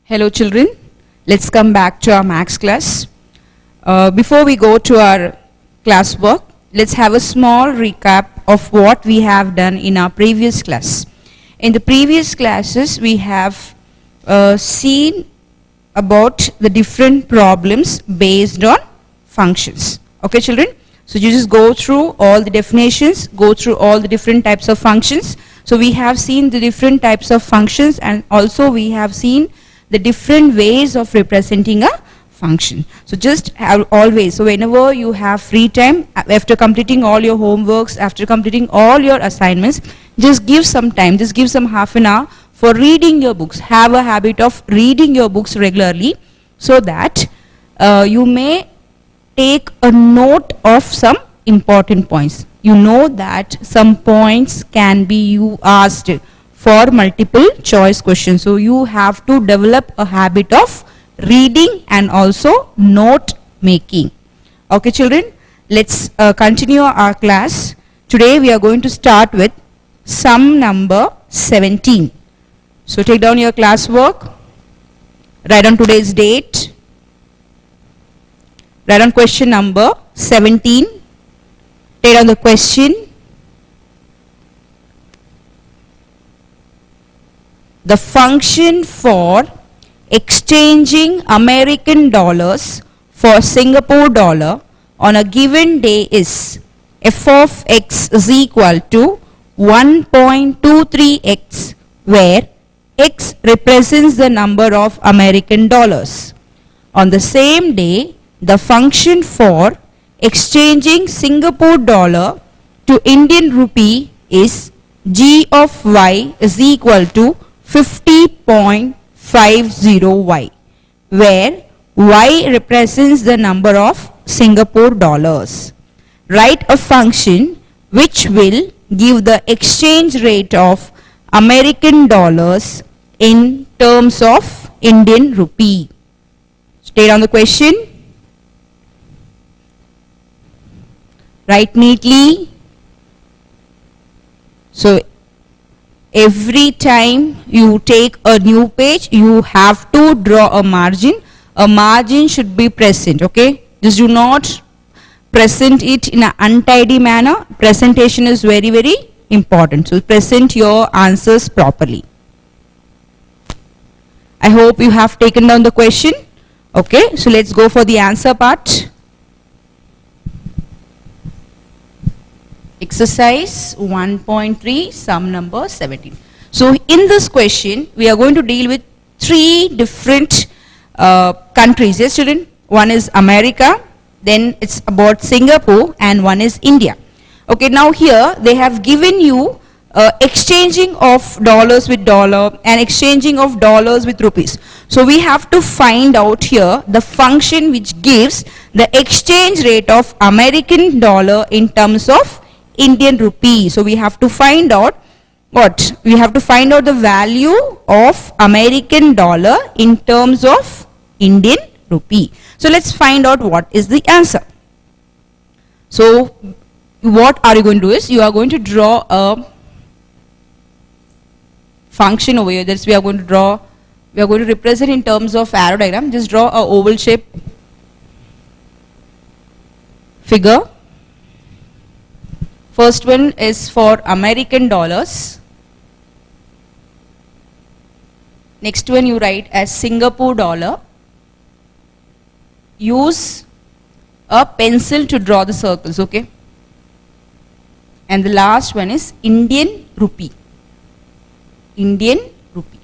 Hello children, let's come back to our maths class. Before we go to our class work, let's have a small recap of what we have done in our previous class. In the previous classes, we have seen about the different problems based on functions. Okay children, so you just go through all the definitions, go through all the different types of functions. So we have seen the different types of functions, and also we have seen the different ways of representing a function. So just have always, so whenever you have free time, after completing all your homeworks, after completing all your assignments, just give some time, just give some half an hour for reading your books. Have a habit of reading your books regularly, so that you may take a note of some important points. You know that some points can be you asked for multiple choice questions. So you have to develop a habit of reading and also note making. Okay children, let's continue our class. Today we are going to start with sum number 17. So take down your class work, write down today's date, write down question number 17, take down the question. The function for exchanging American dollars for Singapore dollar on a given day is f of x is equal to 1.23x, where x represents the number of American dollars. On the same day, the function for exchanging Singapore dollar to Indian rupee is g of y is equal to 50.50y, where y represents the number of Singapore dollars. Write a function which will give the exchange rate of American dollars in terms of Indian rupee. State on the question. Write neatly. So every time you take a new page, you have to draw a margin. A margin should be present, okay? Just do not present it in an untidy manner. Presentation is very, very important. So present your answers properly. I hope you have taken down the question. Okay, so let's go for the answer part. Exercise 1.3, sum number 17. So in this question, we are going to deal with three different countries. Yes, children? One is America, then it's about Singapore, and one is India. Okay, now here they have given you exchanging of dollars with dollar and exchanging of dollars with rupees. So we have to find out here the function which gives the exchange rate of American dollar in terms of Indian rupee. So we have to find out what? We have to find out the value of American dollar in terms of Indian rupee. So let's find out what is the answer. So what are you going to do is, you are going to draw a function over here. That's we are going to represent in terms of arrow diagram. Just draw a oval shape figure. First one is for American dollars. Next one you write as Singapore dollar. Use a pencil to draw the circles, okay? And the last one is Indian rupee. Indian rupee.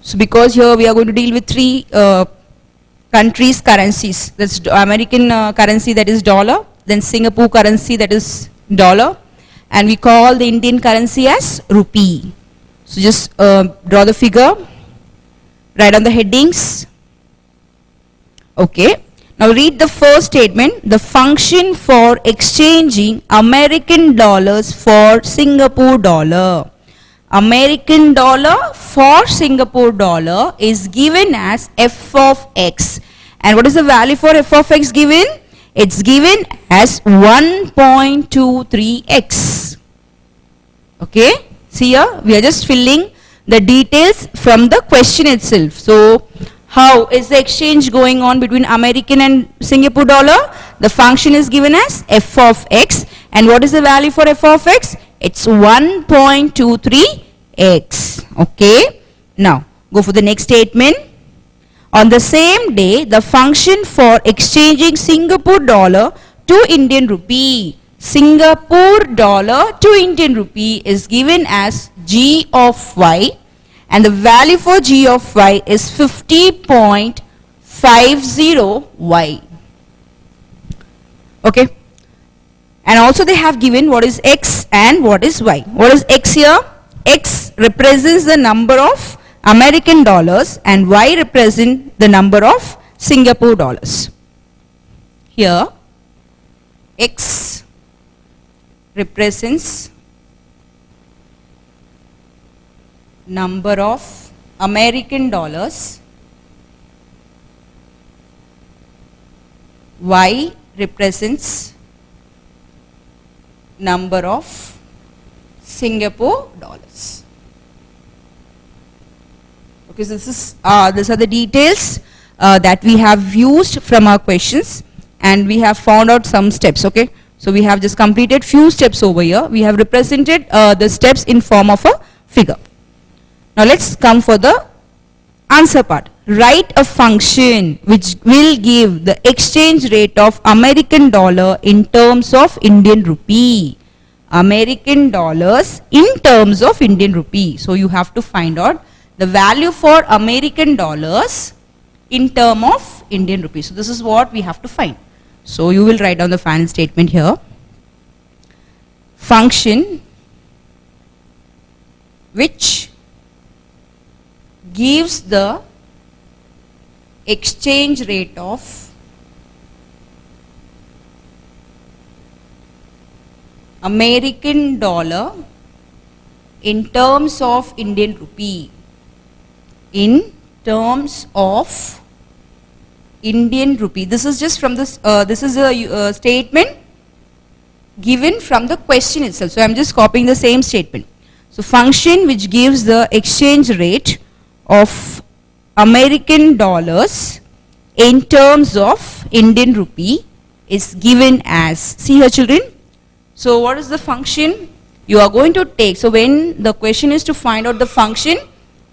So because here we are going to deal with three countries' currencies. That's American currency, that is dollar. Then Singapore currency, that is dollar, and we call the Indian currency as rupee. So just draw the figure, write down the headings. Okay, now read the first statement. The function for exchanging American dollars for Singapore dollar. American dollar for Singapore dollar is given as f of x. And what is the value for f of x given? It's given as 1.23x. Okay, see here we are just filling the details from the question itself. So how is the exchange going on between American and Singapore dollar? The function is given as f of x, and what is the value for f of x? It's 1.23x. Okay. Now go for the next statement. On the same day, the function for exchanging Singapore dollar to Indian rupee, Singapore dollar to Indian rupee, is given as g of y, and the value for g of y is 50.50y. Okay. And also they have given what is x and what is y. What is x here? X represents the number of American dollars and y represents the number of Singapore dollars. Here x represents number of American dollars, y represents number of Singapore dollars. Okay, so these are the details that we have used from our questions, and we have found out some steps. Okay, so we have just completed few steps over here. We have represented the steps in form of a figure. Now let's come for the answer part. Write a function which will give the exchange rate of American dollar in terms of Indian rupee. American dollars in terms of Indian rupee. So you have to find out the value for American dollars in term of Indian rupee. So this is what we have to find. So you will write down the final statement here. Function which gives the exchange rate of American dollar in terms of Indian rupee. In terms of Indian rupee. This is just from this, this is a statement given from the question itself. So I am just copying the same statement. So function which gives the exchange rate of American dollars in terms of Indian rupee is given as, see here children. So what is the function you are going to take? So when the question is to find out the function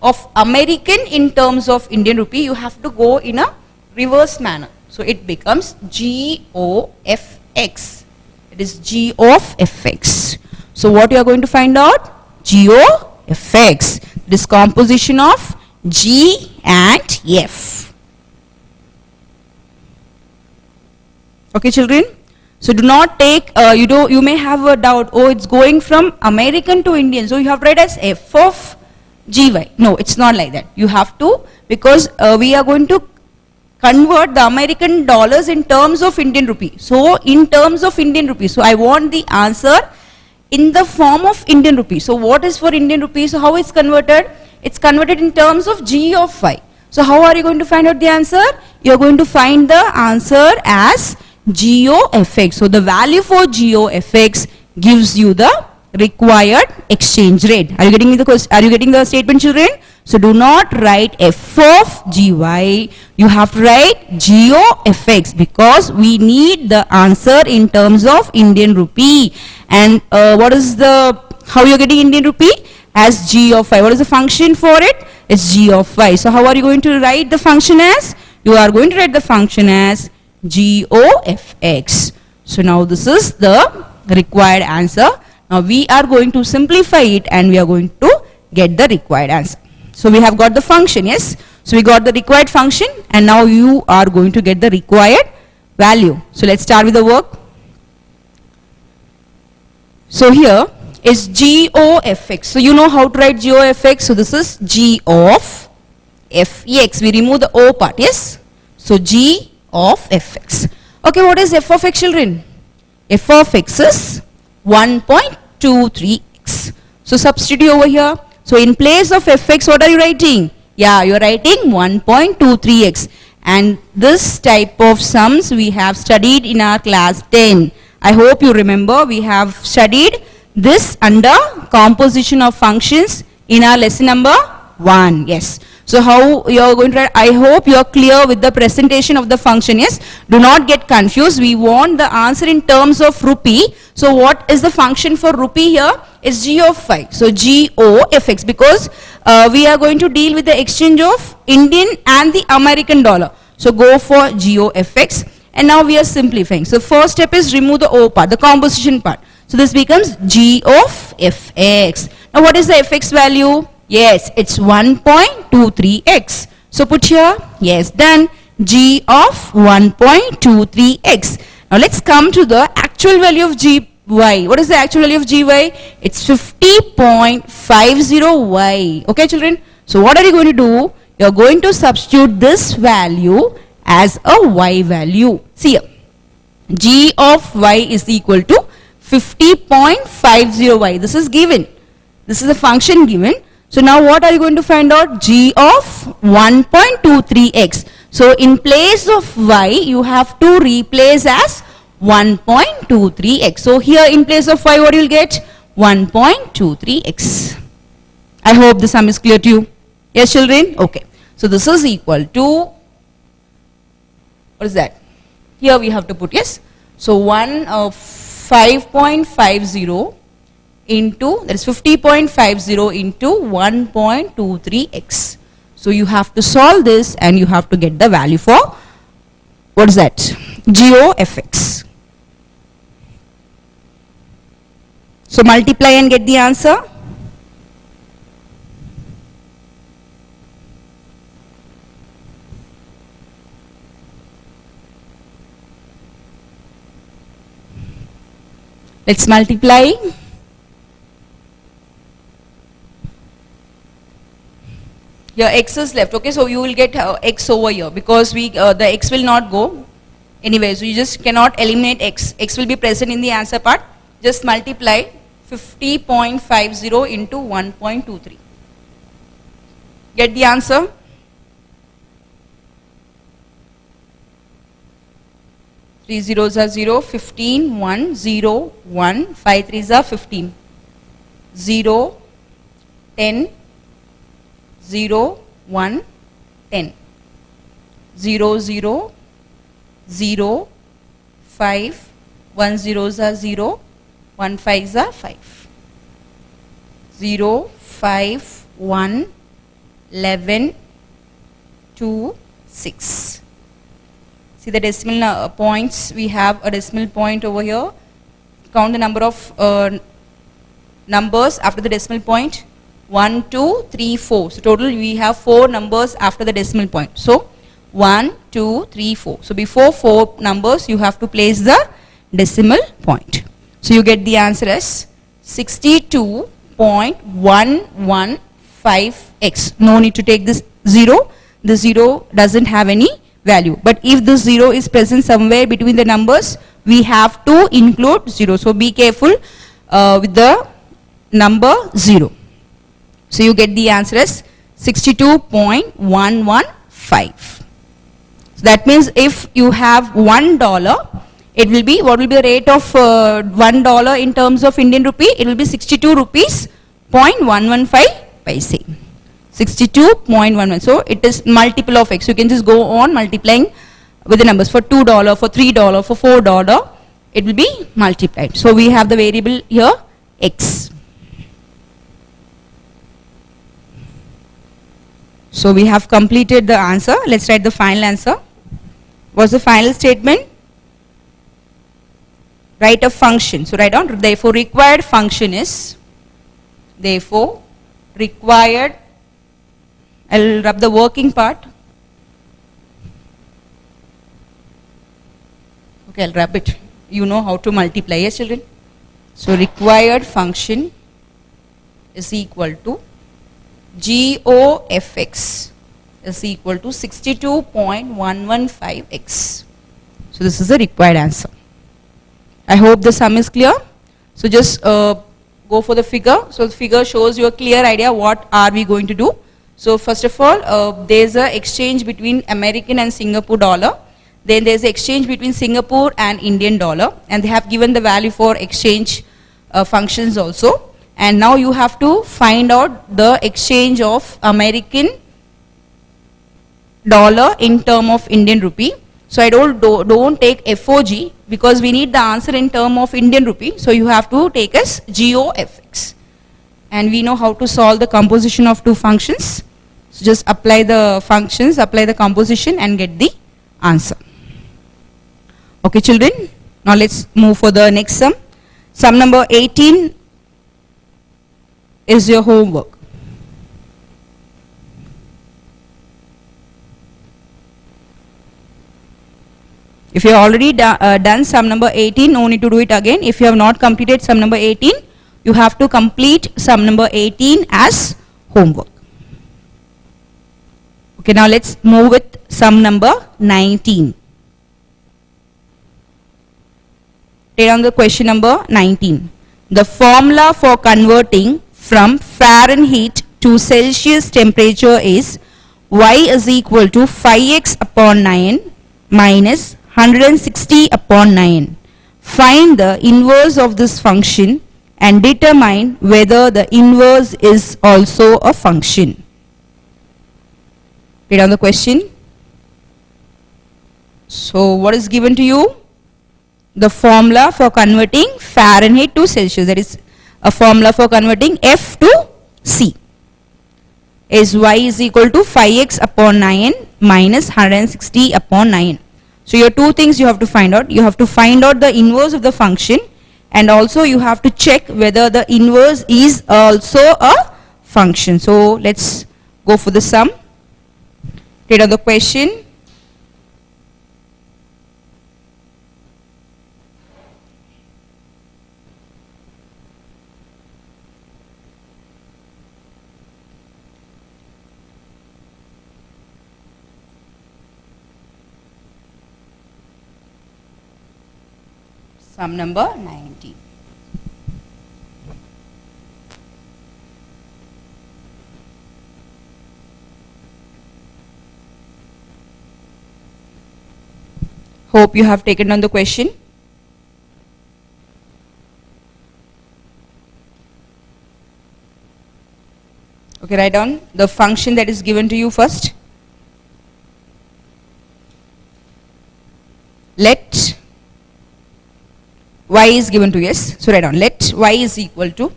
of American in terms of Indian rupee, you have to go in a reverse manner. So it becomes G O F X. It is G of Fx. So what you are going to find out? G O F X. This composition of G and F. Okay children. So do not take, you may have a doubt, oh it's going from American to Indian, so you have to write as F of GY. No, it's not like that. You have to, because we are going to convert the American dollars in terms of Indian rupee. So in terms of Indian rupee, so I want the answer in the form of Indian rupee. So what is for Indian rupee? So how it's converted? It's converted in terms of G of Y. So how are you going to find out the answer? You are going to find the answer as GOFX. So the value for GOFX gives you the required exchange rate. Are you getting the question? Are you getting the statement, children? So do not write F of GY. You have to write GOFX because we need the answer in terms of Indian rupee. And what is the, how you are getting Indian rupee? As G of Y. What is the function for it? It's G of Y. So how are you going to write the function as? You are going to write the function as GOFX. So now this is the required answer. Now we are going to simplify it and we are going to get the required answer. So we have got the function, yes. So we got the required function and now you are going to get the required value. So let's start with the work. So here is GOFX. So you know how to write GOFX. So this is G of Fx. We remove the O part, yes. So G of Fx. Okay, what is f of x, children? F of x is 1.23x. So substitute over here. So in place of fx, what are you writing? Yeah, you are writing 1.23x. And this type of sums we have studied in our class 10. I hope you remember we have studied this under composition of functions, in our lesson number 1. Yes. So how you are going to write? I hope you are clear with the presentation of the function. Yes. Do not get confused. We want the answer in terms of rupee. So what is the function for rupee here? Is g of phi. So g o f x, because we are going to deal with the exchange of Indian and the American dollar. So go for g o f x. And now we are simplifying. So first step is remove the o part, the composition part. So this becomes g of fx. Now what is the fx value? Yes, it's 1.23x. So put here, yes, done, g of 1.23x. Now let's come to the actual value of gy. What is the actual value of gy? It's 50.50y. Okay, children? So what are you going to do? You are going to substitute this value as a y value. See here, g of y is equal to 50.50y. This is given. This is a function given. So now what are you going to find out? G of 1.23x. So in place of y, you have to replace as 1.23x. So here in place of y, what you will get? 1.23x. I hope the sum is clear to you. Yes, children? Okay. So this is equal to, what is that? Here we have to put, yes. So 5.50 into, that is 50.50 into 1.23x. So you have to solve this and you have to get the value for, what is that? GOFX. So multiply and get the answer. Let's multiply. Here x is left, okay, so you will get x over here because the x will not go anyway, so you just cannot eliminate x. X will be present in the answer part. Just multiply 50.50 into 1.23. Get the answer. Three zeros are 0, 15, 1, 0, 1, 5 threes are 15, 0, 10, 0, 1, 10, 0, 0, 0, 5, 1 zeros are 0, 1 5s are 5, 0, 5, 1, 11, 2, 6. See the decimal points, we have a decimal point over here. Count the number of numbers after the decimal point. 1, 2, 3, 4. So total we have 4 numbers after the decimal point. So 1, 2, 3, 4. So before 4 numbers you have to place the decimal point. So you get the answer as 62.115x. No need to take this 0. The 0 doesn't have any value. But if the 0 is present somewhere between the numbers, we have to include 0. So be careful with the number 0. So you get the answer as 62.115. So that means if you have $1, it will be, what will be the rate of $1 in terms of Indian rupee? It will be 62 rupees 0.115 paise. 62.11. So it is multiple of x. You can just go on multiplying with the numbers. For $2, for $3, for $4, it will be multiplied. So we have the variable here x. So we have completed the answer. Let's write the final answer. What's the final statement? Write a function. So write down, therefore required function is, therefore required, I'll rub the working part. Okay, I'll rub it. You know how to multiply, yes children? So required function is equal to GOFX is equal to 62.115x. So this is the required answer. I hope the sum is clear. So just go for the figure. So the figure shows you a clear idea what are we going to do. So first of all, there is an exchange between American and Singapore dollar. Then there is an exchange between Singapore and Indian dollar. And they have given the value for exchange functions also. and now you have to find out the exchange of American dollar in term of Indian rupee. So I don't take FOG because we need the answer in term of Indian rupee. So you have to take as GOFX. And we know how to solve the composition of two functions. So just apply the functions, apply the composition and get the answer. Okay children, now let's move for the next sum. Sum number 18 is your homework. If you have already done sum number 18, no need to do it again. If you have not completed sum number 18, you have to complete sum number 18 as homework. Okay, now let's move with sum number 19. Take down the question number 19. The formula for converting from Fahrenheit to Celsius temperature is y is equal to 5x upon 9 minus 160 upon 9. Find the inverse of this function and determine whether the inverse is also a function. Read down the question. So what is given to you? The formula for converting Fahrenheit to Celsius, that is a formula for converting F to C, is y is equal to 5x upon 9 minus 160 upon 9. So your two things you have to find out. You have to find out the inverse of the function, and also you have to check whether the inverse is also a function. So let's go for the sum. Read out the question. Sum number 19. Hope you have taken down the question. Okay, write down the function that is given to you first. Let y is given to yes. So write down let y is equal to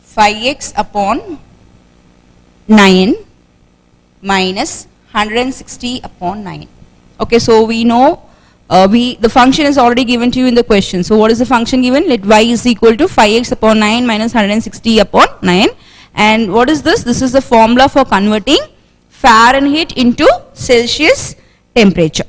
5x upon 9 minus 160 upon 9. Okay, so we know the function is already given to you in the question. So what is the function given? Let y is equal to 5x upon 9 minus 160 upon 9. And what is this? This is the formula for converting Fahrenheit into Celsius temperature.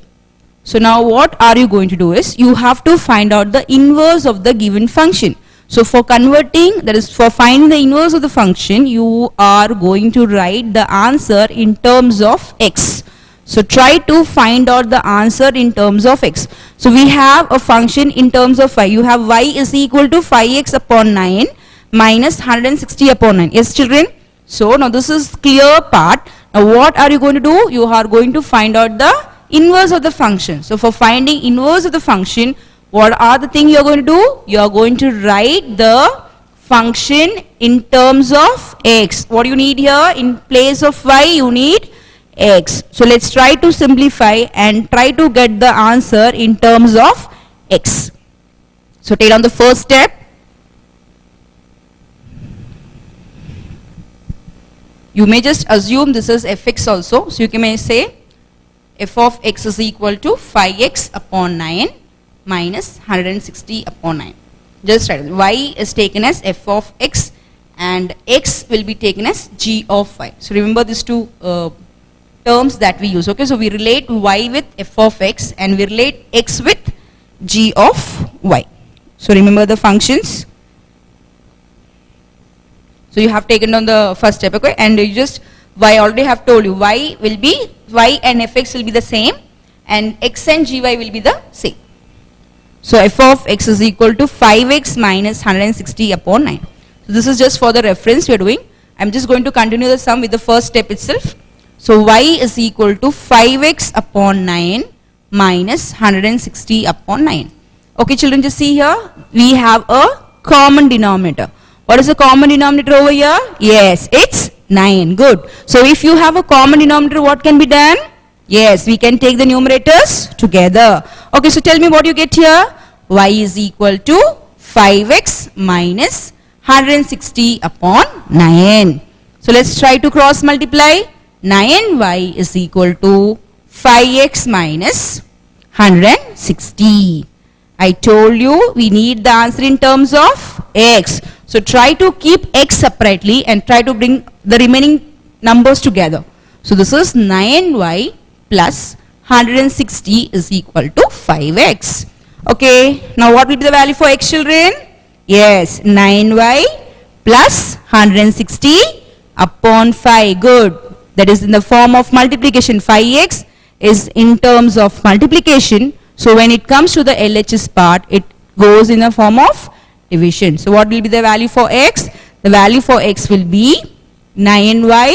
So now what are you going to do is, you have to find out the inverse of the given function. So for converting, that is for finding the inverse of the function, you are going to write the answer in terms of x. So try to find out the answer in terms of x. So we have a function in terms of y. You have y is equal to 5x upon 9 minus 160 upon 9. Yes children? So now this is clear part. Now what are you going to do? You are going to find out the inverse of the function. So for finding inverse of the function, what are the things you are going to do? You are going to write the function in terms of x. What do you need here? In place of y, you need x. So let's try to simplify and try to get the answer in terms of x. So take on the first step. You may just assume this is fx also. So you may say f of x is equal to 5x upon 9 minus 160 upon 9. Just write y is taken as f of x and x will be taken as g of y. So remember these two terms that we use. Okay, so we relate y with f of x and we relate x with g of y. So remember the functions. So you have taken down the first step, okay, and you just y already have told you y will be, y and fx will be the same and x and gy will be the same. So f of x is equal to 5x minus 160 upon 9. So this is just for the reference we are doing. I am just going to continue the sum with the first step itself. So y is equal to 5x upon 9 minus 160 upon 9. Okay children, just see here we have a common denominator. What is the common denominator over here? Yes, it's 9. Good. So if you have a common denominator, what can be done? Yes, we can take the numerators together. Okay, so tell me what you get here. Y is equal to 5x minus 160 upon 9. So let's try to cross multiply. 9y is equal to 5x minus 160. I told you we need the answer in terms of x. So try to keep x separately and try to bring the remaining numbers together. So this is 9y plus 160 is equal to 5x. Okay, now what will be the value for x, children? Yes, 9y plus 160 upon 5. Good. That is in the form of multiplication. 5x is in terms of multiplication. So when it comes to the LHS part, it goes in the form of division. So what will be the value for x? The value for x will be 9y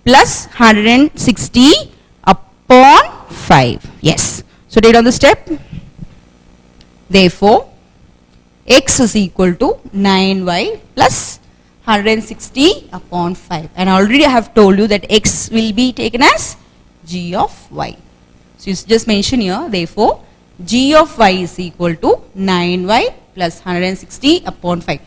plus 160 upon 5. Yes. So take on the step. Therefore, x is equal to 9y plus 160 upon 5. And already I have told you that x will be taken as g of y. So you just mention here, therefore, g of y is equal to 9y plus 160 upon 5.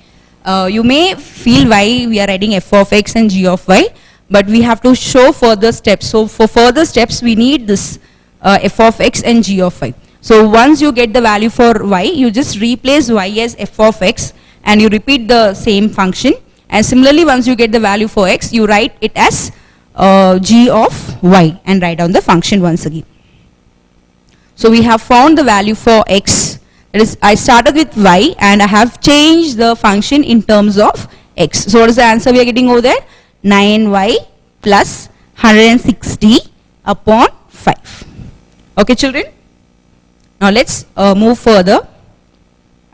You may feel why we are writing f of x and g of y, but we have to show further steps. So for further steps, we need this f of x and g of y. So once you get the value for y, you just replace y as f of x and you repeat the same function. And similarly, once you get the value for x, you write it as g of y and write down the function once again. So we have found the value for x. That is, I started with y and I have changed the function in terms of x. So what is the answer we are getting over there? 9y plus 160 upon 5. Okay, children? Now let's move further.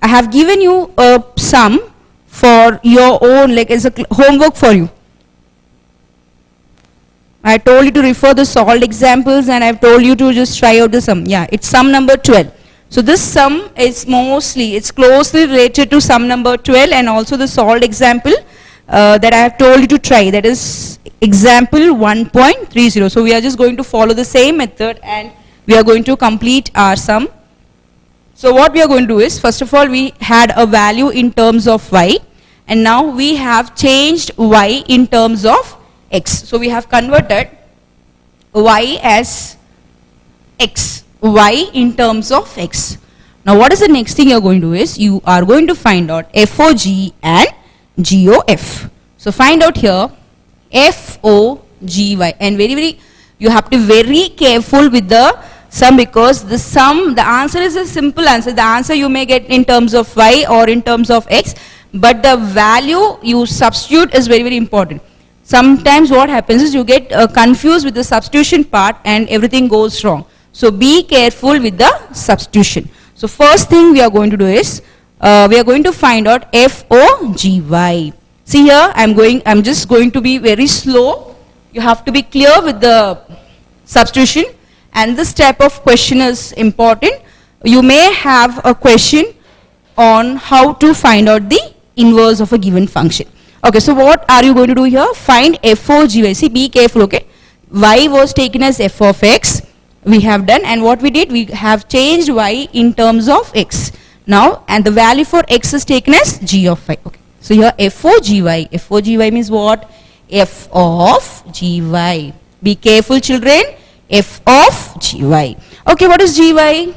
I have given you a sum for your own, like as a homework for you. I told you to refer the solved examples and I've told you to just try out the sum. Yeah, it's sum number 12. So this sum is it's closely related to sum number 12 and also the solved example that I have told you to try. That is example 1.30. So we are just going to follow the same method and we are going to complete our sum. So what we are going to do is, first of all, we had a value in terms of y and now we have changed y in terms of x. So we have converted y as x, y in terms of x. Now what is the next thing you are going to do is, you are going to find out FOG and GOF. So find out here FOGY and you have to be very careful with the sum because the answer is a simple answer. The answer you may get in terms of y or in terms of x, but the value you substitute is very important. Sometimes what happens is you get confused with the substitution part and everything goes wrong. So be careful with the substitution. So first thing we are going to do is, we are going to find out FOGY. See here, I'm just going to be very slow. You have to be clear with the substitution. And this type of question is important. You may have a question on how to find out the inverse of a given function. Okay, so what are you going to do here? Find FOGY. See, be careful, okay? Y was taken as f of x. We have done, and what we did, we have changed y in terms of x. Now, and the value for x is taken as g of y. Okay, so here FOGY. FOGY means what? F of gy. Be careful, children. F of gy. Okay, what is gy?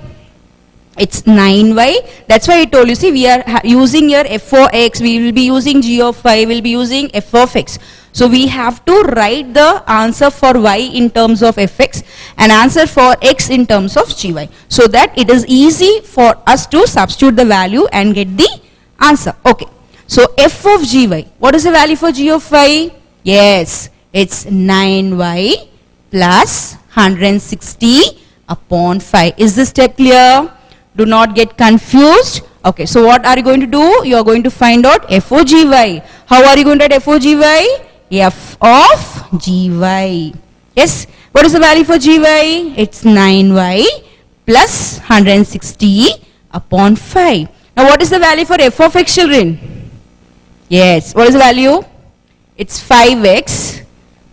It's 9y. That's why I told you, see, we are using here f for x. We will be using g of y. We will be using f of x. So we have to write the answer for y in terms of fx and answer for x in terms of gy, so that it is easy for us to substitute the value and get the answer. Okay, so f of gy, what is the value for g of y? Yes, it's 9y plus 160 upon 5. Is this step clear? Do not get confused. Okay, so what are you going to do? You are going to find out FOGY. How are you going to write FOGY? F of gy. Yes, what is the value for gy? It's 9y plus 160 upon 5. Now what is the value for f of x, children? Yes, what is the value? It's 5x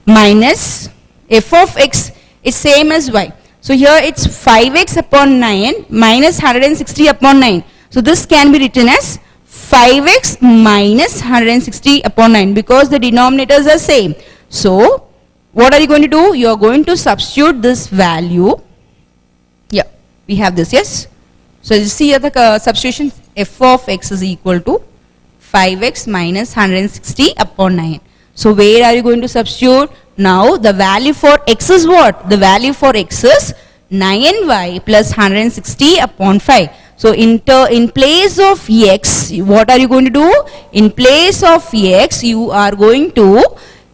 minus f of x is same as y. So here it's 5x upon 9 minus 160 upon 9. So this can be written as 5x minus 160 upon 9 because the denominators are same. So what are you going to do? You are going to substitute this value. Yeah, we have this, yes. So you see here the substitution, f of x is equal to 5x minus 160 upon 9. So where are you going to substitute? Now the value for x is what? The value for x is 9y plus 160 upon 5. So in place of x, what are you going to do? In place of x, you are going to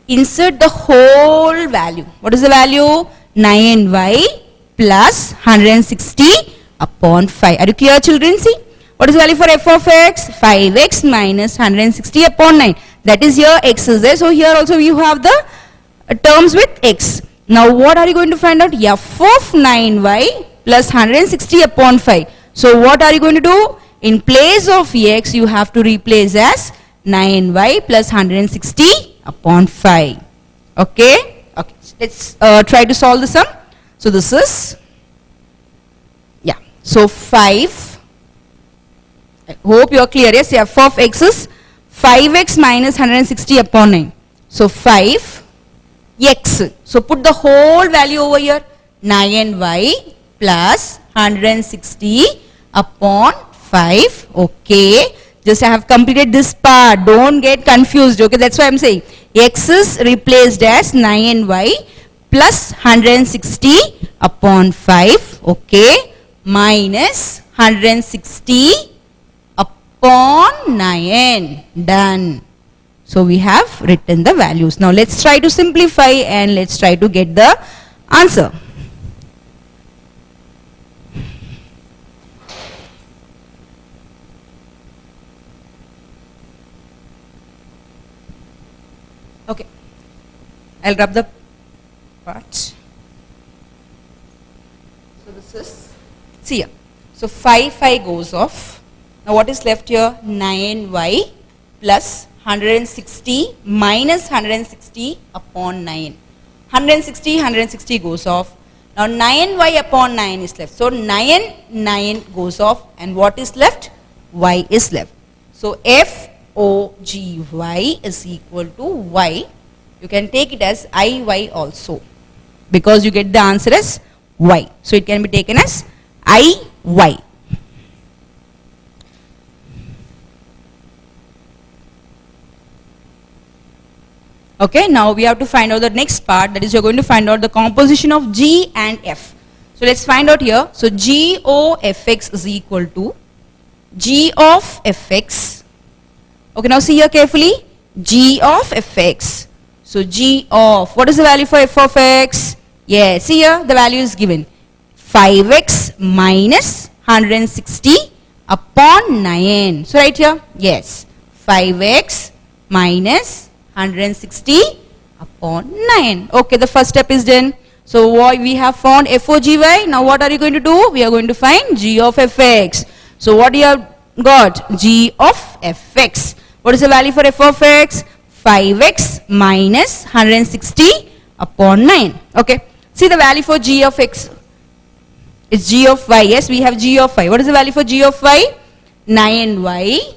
insert the whole value. What is the value? 9y plus 160 upon 5. Are you clear, children? See, what is the value for f of x? 5x minus 160 upon 9. That is here x is there. So here also you have the terms with x. Now what are you going to find out? F of 9y plus 160 upon 5. So what are you going to do? In place of x, you have to replace as 9y plus 160 upon 5. Okay? Okay. Let's try to solve the sum. So this is, yeah. So 5. I hope you are clear. Yes, f of x is 5x minus 160 upon 9. So 5 x. So put the whole value over here. 9y plus 160 upon 5. Okay. Just I have completed this part. Don't get confused. Okay. That's why I am saying x is replaced as 9y plus 160 upon 5. Okay. Minus 160 upon 9. Done. So we have written the values. Now let's try to simplify and let's try to get the answer. Okay. I'll rub the part. So this is, see here. So 5 goes off. Now what is left here? 9y plus 160 minus 160 upon 9. 160 goes off. Now 9y upon 9 is left. So 9 goes off and what is left? Y is left. So FOGY is equal to y. You can take it as IY also because you get the answer as y. So it can be taken as IY. Okay, now we have to find out the next part, that is you are going to find out the composition of G and F. So let's find out here. So G of Fx is equal to G of Fx. Okay, now see here carefully. G of Fx. So G of, what is the value for f of x? Yes, see here the value is given. 5x minus 160 upon 9. So right here, yes, 5x minus 160 upon 9. Okay, the first step is done. So what we have found FOGY. Now what are you going to do? We are going to find G of Fx. So what you have got? G of Fx. What is the value for f of x? 5x minus 160 upon 9. Okay. See the value for G of x. It's G of y. Yes, we have G of y. What is the value for G of y? 9y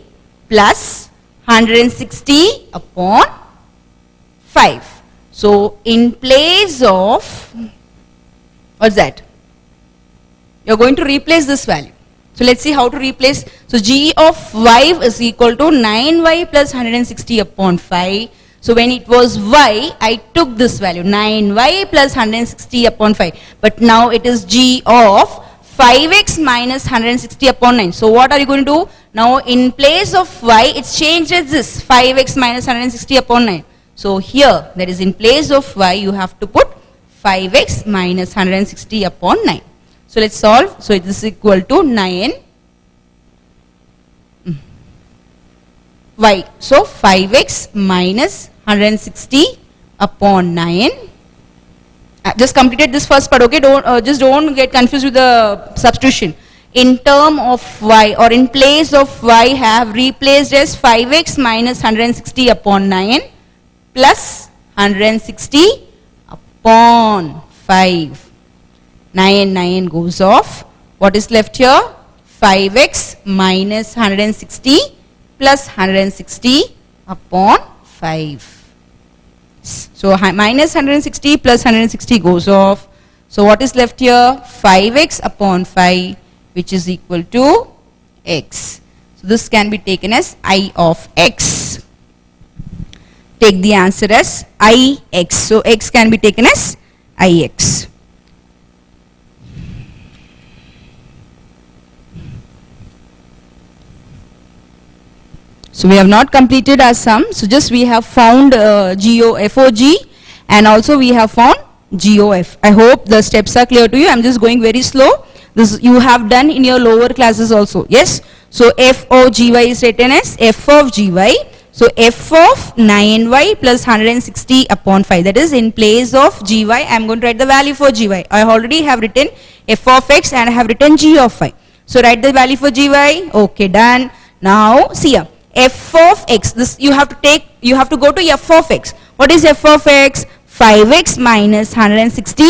plus 160 upon 5. So in place of, what's that? You're going to replace this value. So let's see how to replace. So G of y is equal to 9y plus 160 upon 5. So when it was y, I took this value 9y plus 160 upon 5. But now it is G of 5x minus 160 upon 9. So what are you going to do? Now in place of y, it's changed as this 5x minus 160 upon 9. So here, that is in place of y, you have to put 5x minus 160 upon 9. So let's solve. So it is equal to 9 y. So 5x minus 160 upon 9. Just completed this first part. Okay, don't get confused with the substitution. in term of y or in place of y have replaced as 5x minus 160 upon 9 plus 160 upon 5. 9 goes off. What is left here? 5x minus 160 plus 160 upon 5. So minus 160 plus 160 goes off. So what is left here? 5x upon 5, which is equal to x. So this can be taken as I of x. Take the answer as Ix. So x can be taken as Ix. So we have not completed our sum. So just we have found FOG and also we have found GOF. I hope the steps are clear to you. I'm just going very slow. This you have done in your lower classes also. Yes. So FOGY is written as F of GY. So f of 9y plus 160 upon 5. That is in place of gy. I am going to write the value for gy. I already have written f of x and I have written g of y. So write the value for gy. Okay, done. Now see here. F of x, this you have to go to f of x. What is f of x? 5x minus 160,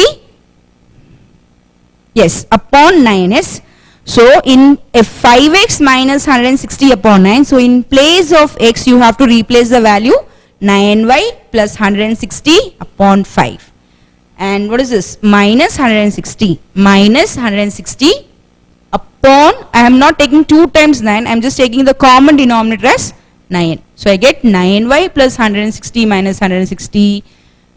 yes, upon 9s. So in f 5x minus 160 upon 9, so in place of x you have to replace the value 9y plus 160 upon 5. And what is this? Minus 160, minus 160 upon, I am not taking 2 times 9, I am just taking the common denominator as 9. So I get 9y plus 160 minus 160.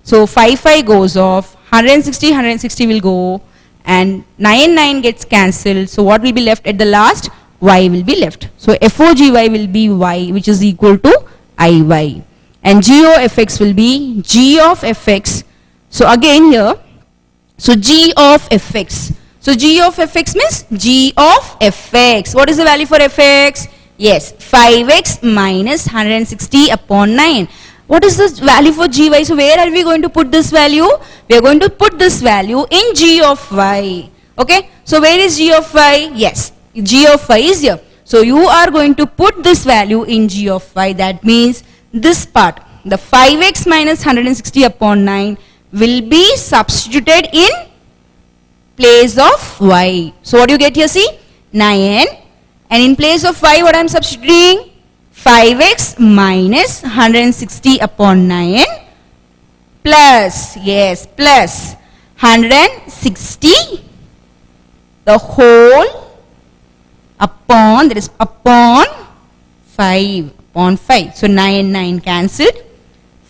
So 5 goes off, 160 will go, and 9 gets cancelled. So what will be left at the last? Y will be left. So FOGY will be y, which is equal to IY. And GOFX will be G of fx. So again here, so G of fx. So G of fx means G of fx. What is the value for fx? Yes, 5x minus 160 upon 9. What is the value for gy? So where are we going to put this value? We are going to put this value in g of y. Okay. So where is g of y? Yes, g of y is here. So you are going to put this value in g of y. That means this part, the 5x minus 160 upon 9 will be substituted in place of y. So what do you get here? See, 9, and in place of y what I am substituting? 5x minus 160 upon 9 plus, yes, plus 160 the whole upon, that is upon 5, upon 5. So 9 cancelled.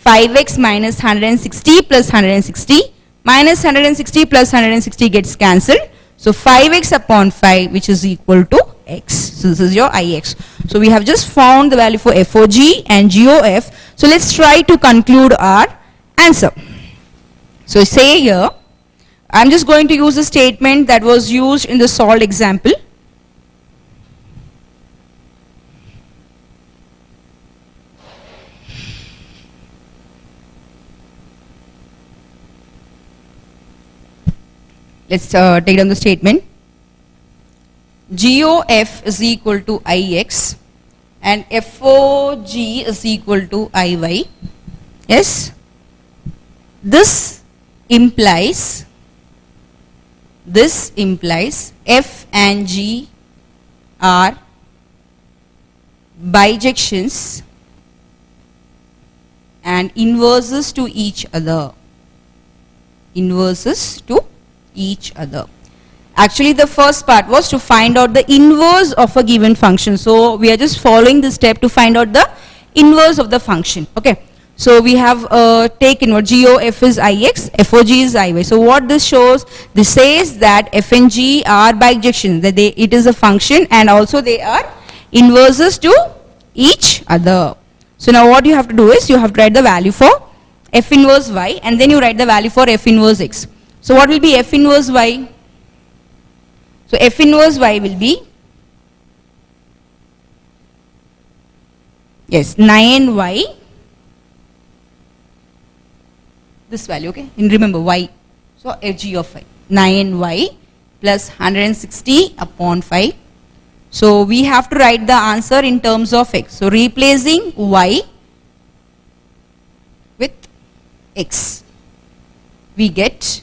5x minus 160 plus 160 minus 160 plus 160 gets cancelled. So 5x upon 5, which is equal to x. So this is your Ix. So we have just found the value for FOG and GOF. So let's try to conclude our answer. So say here, I'm just going to use a statement that was used in the solved example. Let's take down the statement. GOF is equal to Ix and FOG is equal to Iy. Yes, this implies F and G are bijections and inverses to each other. Actually the first part was to find out the inverse of a given function. So we are just following this step to find out the inverse of the function. Okay. So we have taken what GOF is Ix, FOG is Iy. So what this shows, this says that F and G are bijections, that it is a function and also they are inverses to each other. So now what you have to do is you have to write the value for F inverse Y and then you write the value for F inverse X. So what will be F inverse Y? So F inverse Y will be, yes, 9y, this value, okay, and remember y, so FG of y, 9y plus 160 upon 5. So we have to write the answer in terms of x. So replacing y with x, we get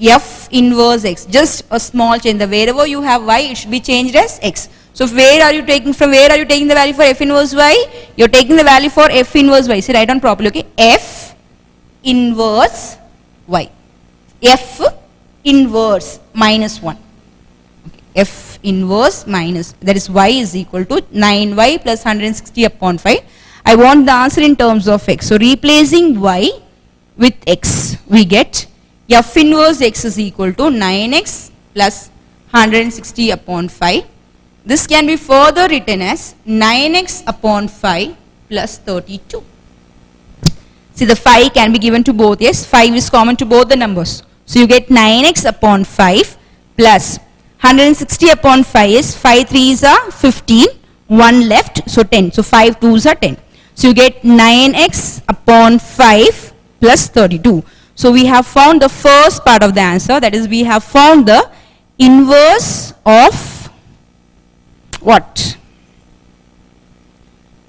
f inverse x. Just a small change. The wherever you have y, it should be changed as x. So where are you taking from? Where are you taking the value for f inverse y? You're taking the value for f inverse y. See, write down properly. Okay, f inverse y. F inverse minus 1. Okay. F inverse minus, that is y is equal to 9y plus 160 upon 5. I want the answer in terms of x. So replacing y with x, we get f inverse x is equal to 9x plus 160 upon 5. This can be further written as 9x upon 5 plus 32. See, the 5 can be given to both. Yes, 5 is common to both the numbers. So you get 9x upon 5 plus 160 upon 5 is 5 3s are 15, 1 left, so 10. So 5 2s are 10. So you get 9x upon 5 plus 32. So we have found the first part of the answer, that is we have found the inverse of what?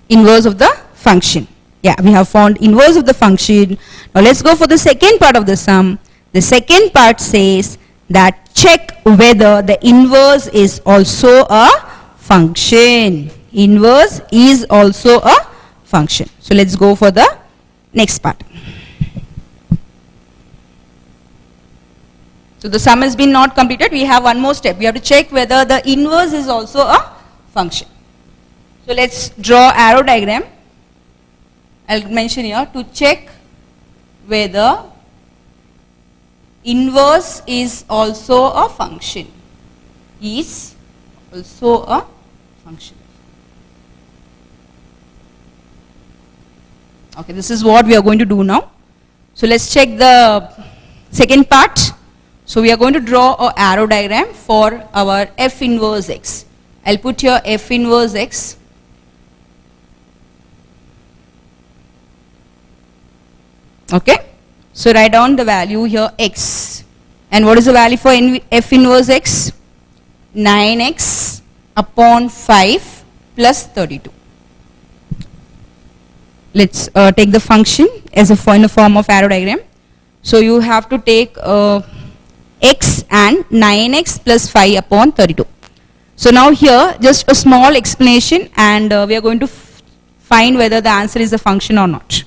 Inverse of the function. Yeah, we have found inverse of the function. Now let's go for the second part of the sum. The second part says that check whether the inverse is also a function. Inverse is also a function. So let's go for the next part. So the sum has been not completed. We have one more step. We have to check whether the inverse is also a function. So let's draw arrow diagram. I'll mention here to check whether inverse is also a function. Is also a function. Okay, this is what we are going to do now. So let's check the second part. So we are going to draw an arrow diagram for our f inverse x. I'll put here f inverse x. Okay. So write down the value here x. And what is the value for f inverse x? 9x upon 5 plus 32. Let's take the function as in a form of arrow diagram. So you have to take x and 9x plus 5 upon 32. So now here just a small explanation, and we are going to find whether the answer is a function or not.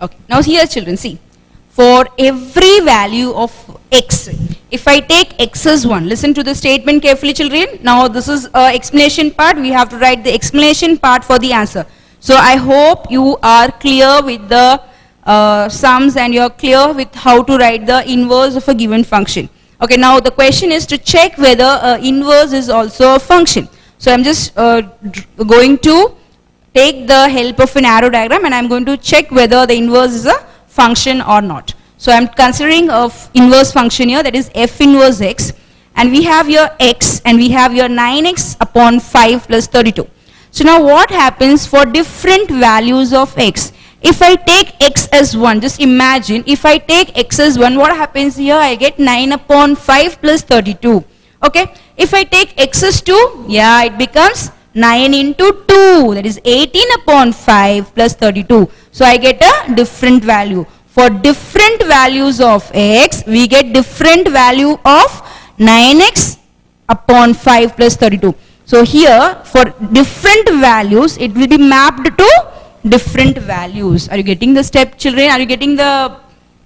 Okay, now here children, see, for every value of x, if I take x as 1, listen to the statement carefully children. Now this is explanation part. We have to write the explanation part for the answer. So I hope you are clear with the sums and you are clear with how to write the inverse of a given function. Okay, now the question is to check whether inverse is also a function. So I'm just going to take the help of an arrow diagram and I'm going to check whether the inverse is a function or not. So I'm considering of inverse function here, that is f inverse x, and we have here x and we have here 9x upon 5 plus 32. So now what happens for different values of x? If I take x as 1, just imagine if I take x as 1, what happens here? I get 9 upon 5 plus 32. Okay. If I take x as 2, yeah, it becomes 9 into 2, that is 18 upon 5 plus 32. So I get a different value. For different values of x, we get different value of 9x upon 5 plus 32. So here for different values, it will be mapped to different values. Are you getting the step children? Are you getting the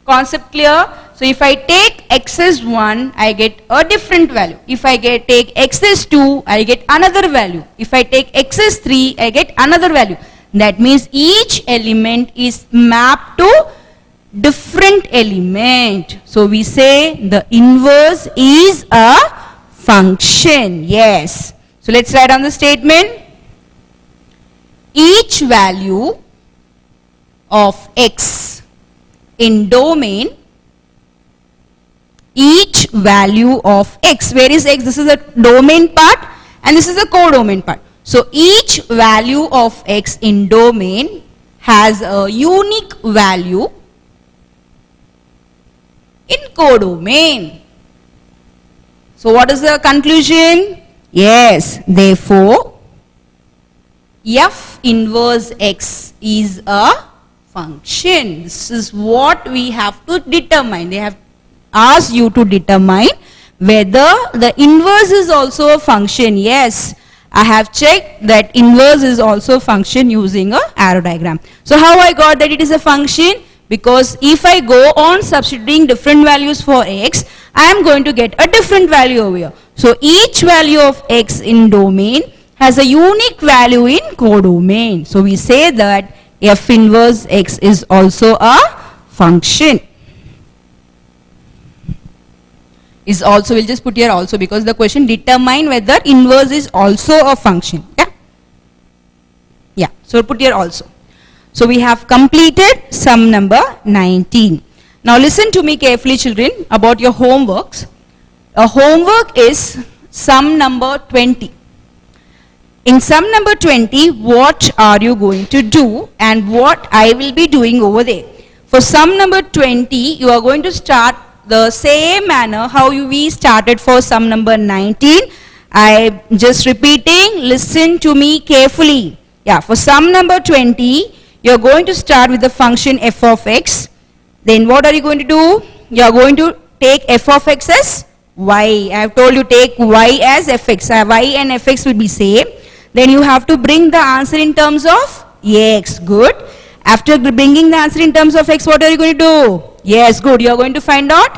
concept clear? So if I take x as 1, I get a different value. If I take x as 2, I get another value. If I take x as 3, I get another value. That means each element is mapped to different element. So we say the inverse is a function. Yes. So let's write down the statement. Each value of x in domain, each value of x, where is x? This is the domain part and this is the codomain part. So each value of x in domain has a unique value in codomain. So what is the conclusion? Yes, therefore, f inverse x is a function. This is what we have to determine. They have asked you to determine whether the inverse is also a function. Yes, I have checked that inverse is also a function using a arrow diagram. So how I got that it is a function? Because if I go on substituting different values for x, I am going to get a different value over here. So each value of x in domain has a unique value in codomain. So we say that f inverse x is also a function. Is also, we'll just put here also because the question determine whether inverse is also a function. Yeah, so we'll put here also. So we have completed sum number 19. Now listen to me carefully, children, about your homeworks. A homework is sum number 20. In sum number 20, what are you going to do and what I will be doing over there? For sum number 20, you are going to start the same manner how we started for sum number 19. I just repeating, listen to me carefully. Yeah, for sum number 20, you are going to start with the function f of x. Then what are you going to do? You are going to take f of x as y. I have told you take y as fx. Y and fx will be same. Then you have to bring the answer in terms of x. Good. After bringing the answer in terms of x, what are you going to do? Yes, good. You are going to find out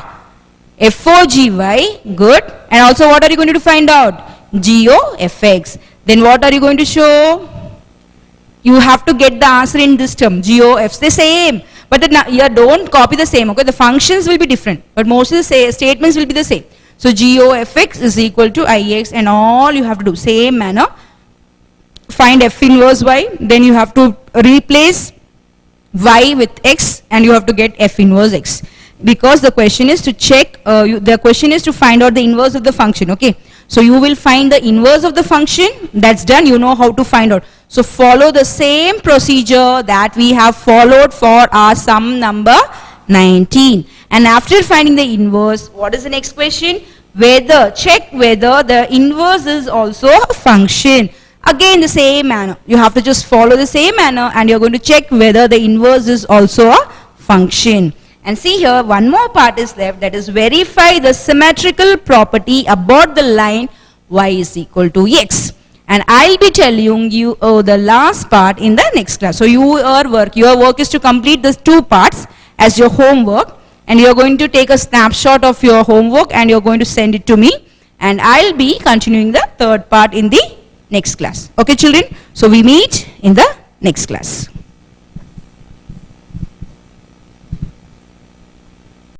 f4gy. Good. And also what are you going to find out? GOFX. Then what are you going to show? You have to get the answer in this term. GOFs. The same. But you don't copy the same. Okay. The functions will be different. But most of the statements will be the same. So GOFX is equal to IX and all you have to do. Same manner. Find f inverse y. Then you have to replace y with x and you have to get f inverse x. Because the question is to check, the question is to find out the inverse of the function. Okay. So you will find the inverse of the function. That's done. You know how to find out. So follow the same procedure that we have followed for our sum number 19. And after finding the inverse, what is the next question? Check whether the inverse is also a function. Again the same manner. You have to just follow the same manner and you're going to check whether the inverse is also a function. And see here, one more part is left, that is verify the symmetrical property about the line y is equal to x. And I'll be telling you the last part in the next class. So your work is to complete these two parts as your homework, and you're going to take a snapshot of your homework and you're going to send it to me, and I'll be continuing the third part in the next class. Okay children, so we meet in the next class.